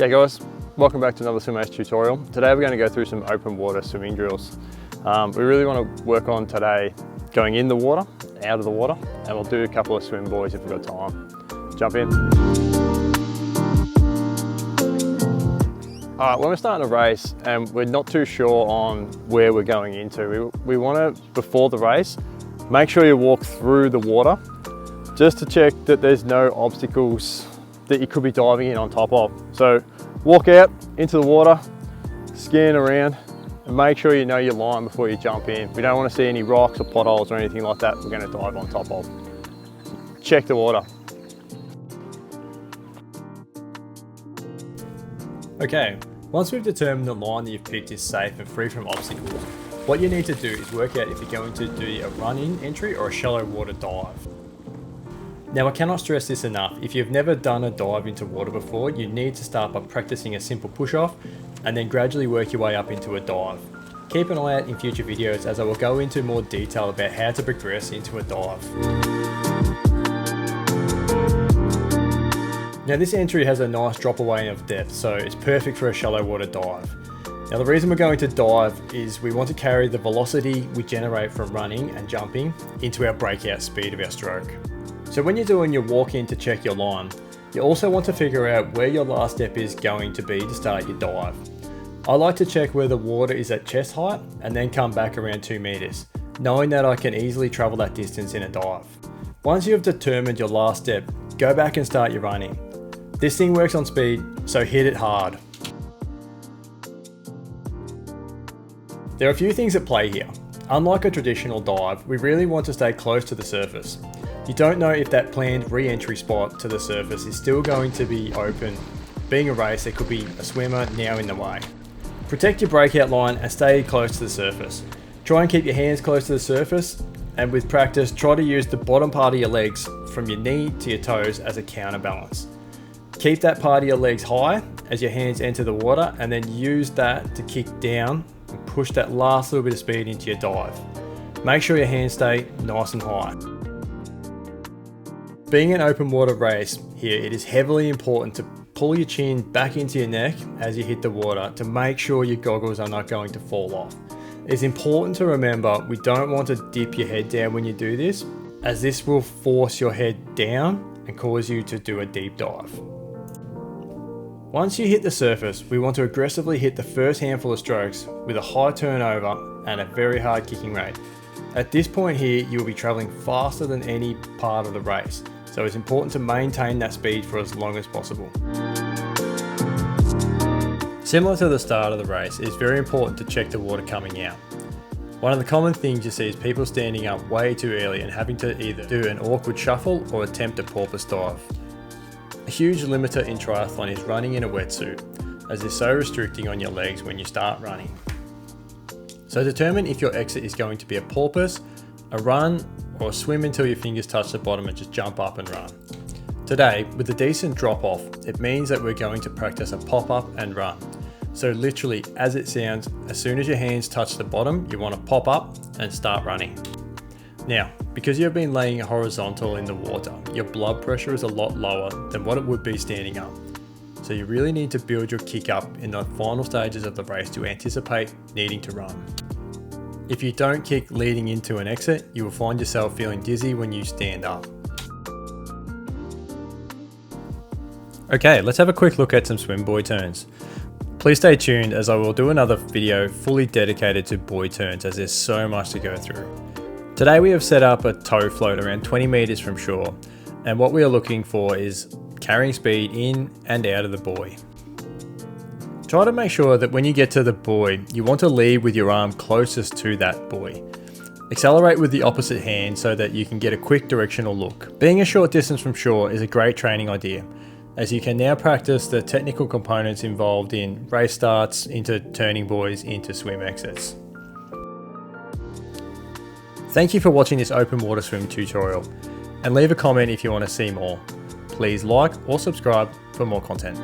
G'day guys, welcome back to another Swim Ace tutorial. Today we're going to go through some open water swimming drills. We really want to work on today going in the water, out of the water, and we'll do a couple of swim buoys if we've got time. Jump in. Alright, when we're starting a race and we're not too sure on where we're going into, we want to, before the race, make sure you walk through the water just to check that there's no obstacles that you could be diving in on top of. So walk out into the water, scan around, and make sure you know your line before you jump in. We don't want to see any rocks or potholes or anything like that we're going to dive on top of. Check the water. Okay, once we've determined the line that you've picked is safe and free from obstacles, what you need to do is work out if you're going to do a run-in entry or a shallow water dive. Now, I cannot stress this enough. If you've never done a dive into water before, you need to start by practicing a simple push-off and then gradually work your way up into a dive. Keep an eye out in future videos as I will go into more detail about how to progress into a dive. Now, this entry has a nice drop away of depth, so it's perfect for a shallow water dive. Now, the reason we're going to dive is we want to carry the velocity we generate from running and jumping into our breakout speed of our stroke. So when you're doing your walk in to check your line, you also want to figure out where your last step is going to be to start your dive. I like to check where the water is at chest height and then come back around 2 meters, knowing that I can easily travel that distance in a dive. Once you have determined your last step, go back and start your running. This thing works on speed, so hit it hard. There are a few things at play here. Unlike a traditional dive, we really want to stay close to the surface. You don't know if that planned re-entry spot to the surface is still going to be open. Being a race, there could be a swimmer now in the way. Protect your breakout line and stay close to the surface. Try and keep your hands close to the surface, and with practice, try to use the bottom part of your legs from your knee to your toes as a counterbalance. Keep that part of your legs high as your hands enter the water, and then use that to kick down and push that last little bit of speed into your dive. Make sure your hands stay nice and high. Being an open water race here, it is heavily important to pull your chin back into your neck as you hit the water to make sure your goggles are not going to fall off. It's important to remember we don't want to dip your head down when you do this, as this will force your head down and cause you to do a deep dive. Once you hit the surface, we want to aggressively hit the first handful of strokes with a high turnover and a very hard kicking rate. At this point here, you will be traveling faster than any part of the race, so it's important to maintain that speed for as long as possible. Similar to the start of the race, it's very important to check the water coming out. One of the common things you see is people standing up way too early and having to either do an awkward shuffle or attempt a porpoise dive. A huge limiter in triathlon is running in a wetsuit, as it's so restricting on your legs when you start running. So determine if your exit is going to be a porpoise, a run, or a swim until your fingers touch the bottom and just jump up and run. Today, with a decent drop off, it means that we're going to practice a pop up and run. So literally, as it sounds, as soon as your hands touch the bottom, you want to pop up and start running. Now, because you've been laying horizontal in the water, your blood pressure is a lot lower than what it would be standing up. So you really need to build your kick up in the final stages of the race to anticipate needing to run. If you don't kick leading into an exit, you will find yourself feeling dizzy when you stand up. Okay, let's have a quick look at some swim buoy turns. Please stay tuned as I will do another video fully dedicated to buoy turns as there's so much to go through. Today we have set up a tow float around 20 meters from shore, and what we are looking for is carrying speed in and out of the buoy. Try to make sure that when you get to the buoy, you want to lead with your arm closest to that buoy. Accelerate with the opposite hand so that you can get a quick directional look. Being a short distance from shore is a great training idea, as you can now practice the technical components involved in race starts into turning buoys into swim exits. Thank you for watching this open water swim tutorial, and leave a comment if you want to see more. Please like or subscribe for more content.